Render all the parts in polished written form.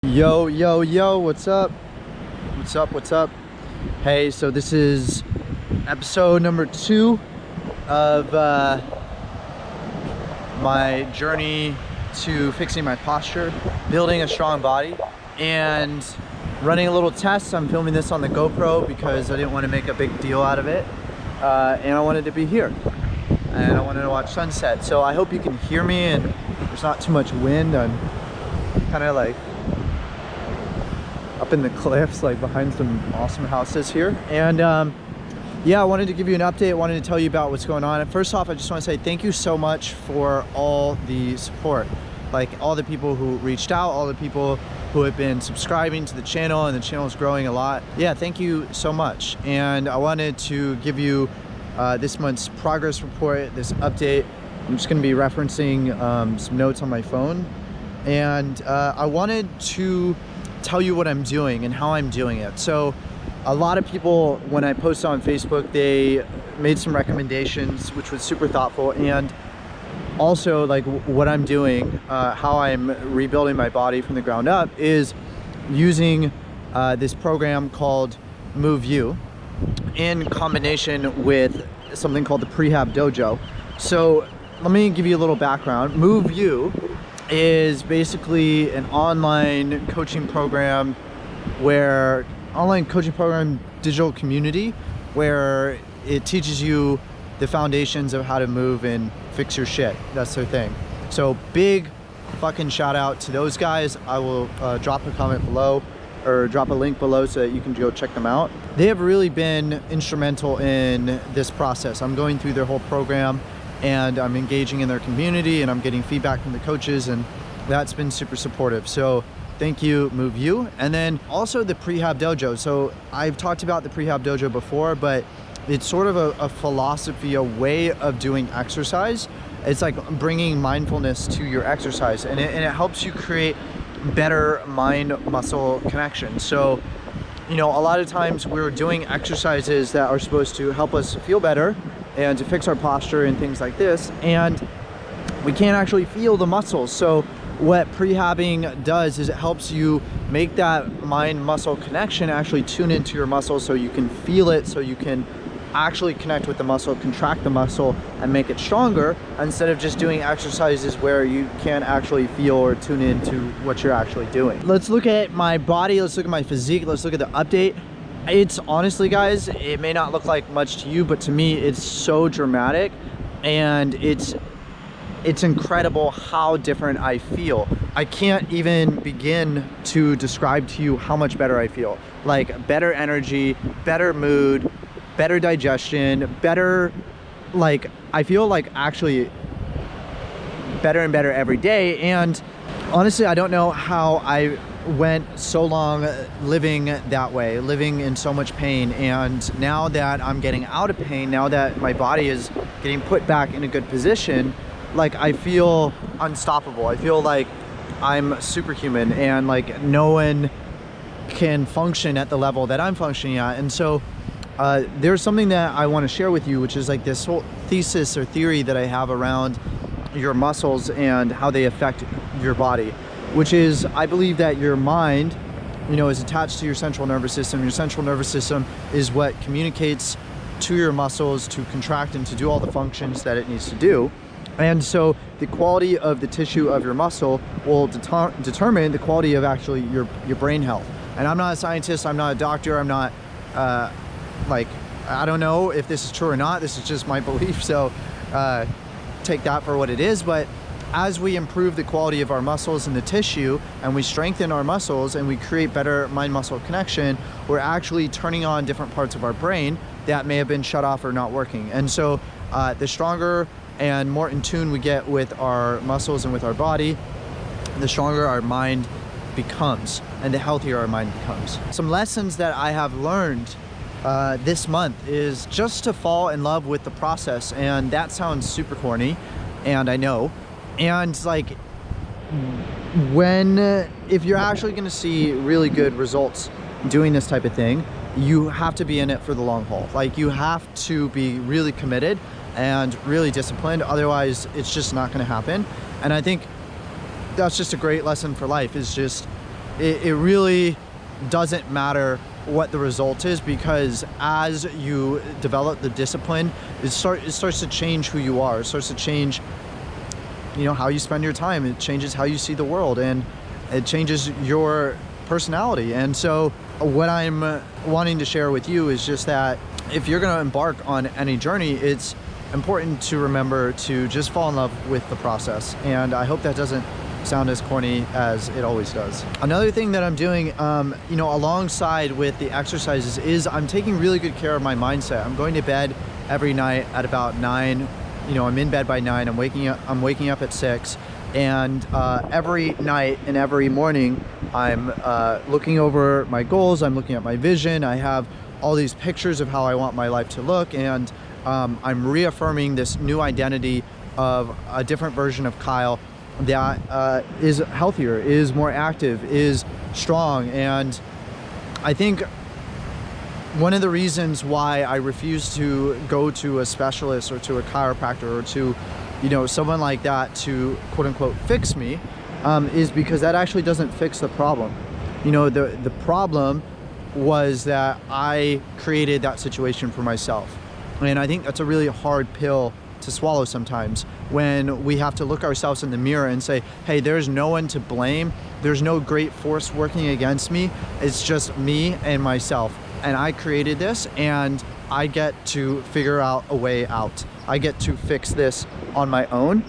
Yo, yo, yo, what's up? What's up, what's up? Hey, so this is episode number 2 of my journey to fixing my posture, building a strong body, and running a little test. I'm filming this on the GoPro because I didn't want to make a big deal out of it. And I wanted to be here. And I wanted to watch sunset. So I hope you can hear me and there's not too much wind. I'm kind of like up in the cliffs, like behind some awesome houses here. And yeah, I wanted to give you an update. I wanted to tell you about what's going on. And first off, I just want to say thank you so much for all the support. Like all the people who reached out, all the people who have been subscribing to the channel, and the channel is growing a lot. Yeah, thank you so much. And I wanted to give you this month's progress report, this update. I'm just going to be referencing some notes on my phone. And I wanted to tell you what I'm doing and how I'm doing it. So a lot of people, when I posted on Facebook, they made some recommendations, which was super thoughtful. And also, like, what I'm doing, how I'm rebuilding my body from the ground up is using this program called 𝐓𝐬 in combination with something called the Prehab Dojo. So let me give you a little background. 𝐓𝐬 is basically an online coaching program digital community where it teaches you the foundations of how to move and fix your shit. That's their thing. So big fucking shout out to those guys. I will drop a comment below or drop a link below so that you can go check them out. They have really been instrumental in this process. I'm going through their whole program and I'm engaging in their community and I'm getting feedback from the coaches, and that's been super supportive. So thank you, 𝐓𝐬. And then also the Prehab Dojo. So I've talked about the Prehab Dojo before, but it's sort of a philosophy, a way of doing exercise. It's like bringing mindfulness to your exercise, and it helps you create better mind-muscle connection. So, you know, a lot of times we're doing exercises that are supposed to help us feel better and to fix our posture and things like this, and we can't actually feel the muscles. So what prehabbing does is it helps you make that mind-muscle connection, actually tune into your muscles so you can feel it, so you can actually connect with the muscle, contract the muscle, and make it stronger, instead of just doing exercises where you can't actually feel or tune into what you're actually doing. Let's look at my body, let's look at my physique, let's look at the update. It's honestly, guys, it may not look like much to you, but to me it's so dramatic, and it's incredible how different I feel. I can't even begin to describe to you how much better I feel. Like better energy, better mood, better digestion, better, like, I feel like actually better and better every day. And honestly, I don't know how I went so long living that way, living in so much pain. And now that I'm getting out of pain, now that my body is getting put back in a good position, like, I feel unstoppable. I feel like I'm superhuman, and like no one can function at the level that I'm functioning at. And so there's something that I want to share with you, which is like this whole thesis or theory that I have around your muscles and how they affect your body, which is, I believe that your mind, you know, is attached to your central nervous system. Your central nervous system is what communicates to your muscles to contract and to do all the functions that it needs to do. And so the quality of the tissue of your muscle will determine the quality of actually your brain health. And I'm not a scientist, I'm not a doctor, I'm not like, I don't know if this is true or not. This is just my belief, so take that for what it is. But as we improve the quality of our muscles and the tissue, and we strengthen our muscles and we create better mind-muscle connection, we're actually turning on different parts of our brain that may have been shut off or not working. And so the stronger and more in tune we get with our muscles and with our body, the stronger our mind becomes and the healthier our mind becomes. Some lessons that I have learned this month is just to fall in love with the process. And that sounds super corny, and I know. And like, if you're actually going to see really good results doing this type of thing, you have to be in it for the long haul. Like, you have to be really committed and really disciplined, otherwise it's just not going to happen. And I think that's just a great lesson for life, is just it really doesn't matter what the result is, because as you develop the discipline, it starts to change who you are. It starts to change, you know, how you spend your time. It changes how you see the world, and it changes your personality. And so what I'm wanting to share with you is just that if you're going to embark on any journey, it's important to remember to just fall in love with the process. And I hope that doesn't sound as corny as it always does. Another thing that I'm doing, you know, alongside with the exercises is I'm taking really good care of my mindset. I'm going to bed every night at about 9. You know, I'm in bed by 9. I'm waking up at 6. And every night and every morning, I'm looking over my goals. I'm looking at my vision. I have all these pictures of how I want my life to look, and I'm reaffirming this new identity of a different version of Kyle that is healthier, is more active, is strong. And I think one of the reasons why I refuse to go to a specialist or to a chiropractor or to, you know, someone like that to quote unquote fix me is because that actually doesn't fix the problem. You know, the problem was that I created that situation for myself. And I think that's a really hard pill to swallow sometimes, when we have to look ourselves in the mirror and say, hey, there's no one to blame. There's no great force working against me. It's just me and myself. And I created this, and I get to figure out a way out. I get to fix this on my own.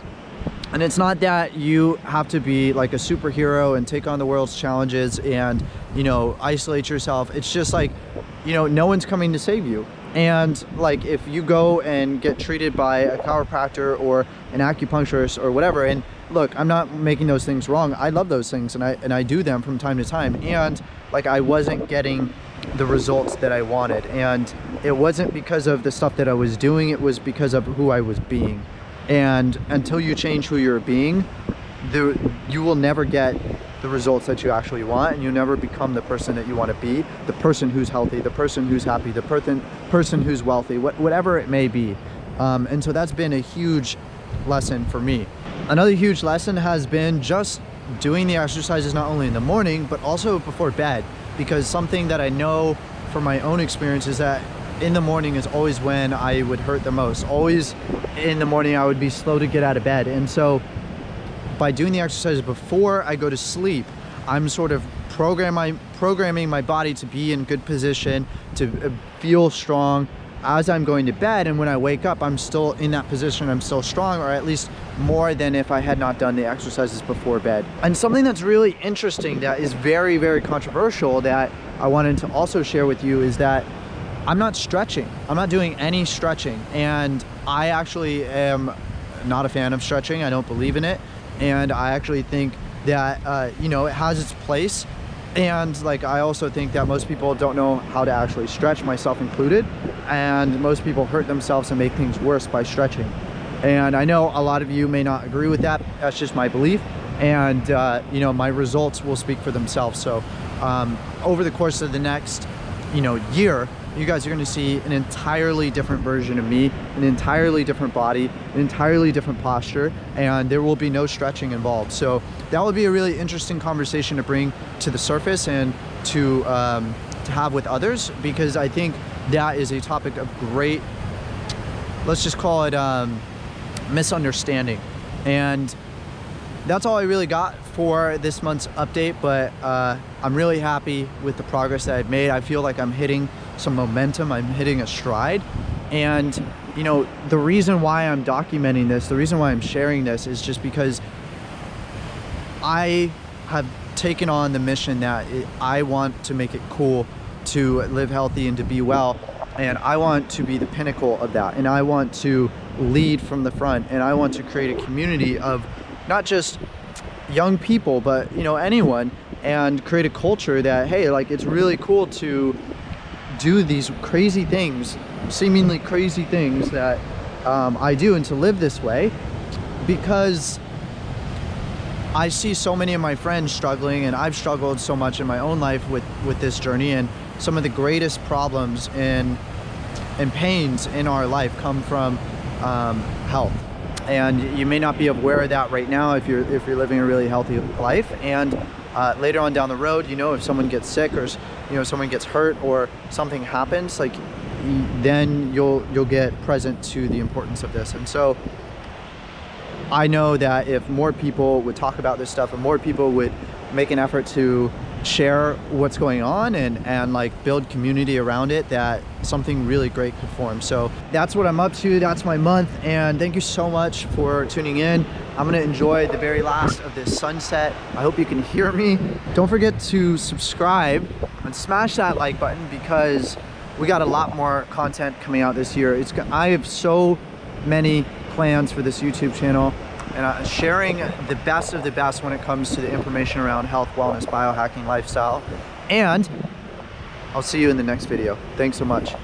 And it's not that you have to be like a superhero and take on the world's challenges and, you know, isolate yourself. It's just like, you know, no one's coming to save you. And like, if you go and get treated by a chiropractor or an acupuncturist or whatever, and look, I'm not making those things wrong. I love those things, and I do them from time to time. And like, I wasn't getting the results that I wanted. And it wasn't because of the stuff that I was doing. It was because of who I was being. And until you change who you're being, you will never get the results that you actually want, and you never become the person that you want to be, the person who's healthy, the person who's happy, the person who's wealthy, whatever it may be. And so that's been a huge lesson for me. Another huge lesson has been just doing the exercises not only in the morning, but also before bed, because something that I know from my own experience is that in the morning is always when I would hurt the most. Always in the morning I would be slow to get out of bed. And so by doing the exercises before I go to sleep, I'm sort of programming my body to be in good position, to feel strong as I'm going to bed. And when I wake up, I'm still in that position. I'm still strong, or at least more than if I had not done the exercises before bed. And something that's really interesting that is very, very controversial that I wanted to also share with you is that I'm not stretching. I'm not doing any stretching. And I actually am not a fan of stretching. I don't believe in it. And I actually think that, you know, it has its place. And like, I also think that most people don't know how to actually stretch, myself included. And most people hurt themselves and make things worse by stretching. And I know a lot of you may not agree with that. That's just my belief. And, you know, my results will speak for themselves. So over the course of the next, you know, year, you guys are going to see an entirely different version of me, an entirely different body, an entirely different posture, and there will be no stretching involved. So that would be a really interesting conversation to bring to the surface and to have with others, because I think that is a topic of great, let's just call it misunderstanding. And that's all I really got for this month's update, but I'm really happy with the progress that I've made. I feel like I'm hitting some momentum, I'm hitting a stride. And you know, the reason why I'm documenting this, the reason why I'm sharing this is just because I have taken on the mission that I want to make it cool to live healthy and to be well. And I want to be the pinnacle of that. And I want to lead from the front. And I want to create a community of not just young people, but you know, anyone, and create a culture that, hey, like, it's really cool to do these crazy things, seemingly crazy things that I do, and to live this way, because I see so many of my friends struggling, and I've struggled so much in my own life with this journey. And some of the greatest problems and pains in our life come from health. And you may not be aware of that right now if you're living a really healthy life. And later on down the road, you know, if someone gets sick or, you know, someone gets hurt or something happens, like, then you'll get present to the importance of this. And so I know that if more people would talk about this stuff and more people would make an effort to share what's going on and like build community around it, that something really great could form. So that's what I'm up to. That's my month, and thank you so much for tuning in. I'm gonna enjoy the very last of this sunset. I hope you can hear me. Don't forget to subscribe and smash that like button, because we got a lot more content coming out this year. I have so many plans for this YouTube channel, and sharing the best of the best when it comes to the information around health, wellness, biohacking, lifestyle. And I'll see you in the next video. Thanks so much.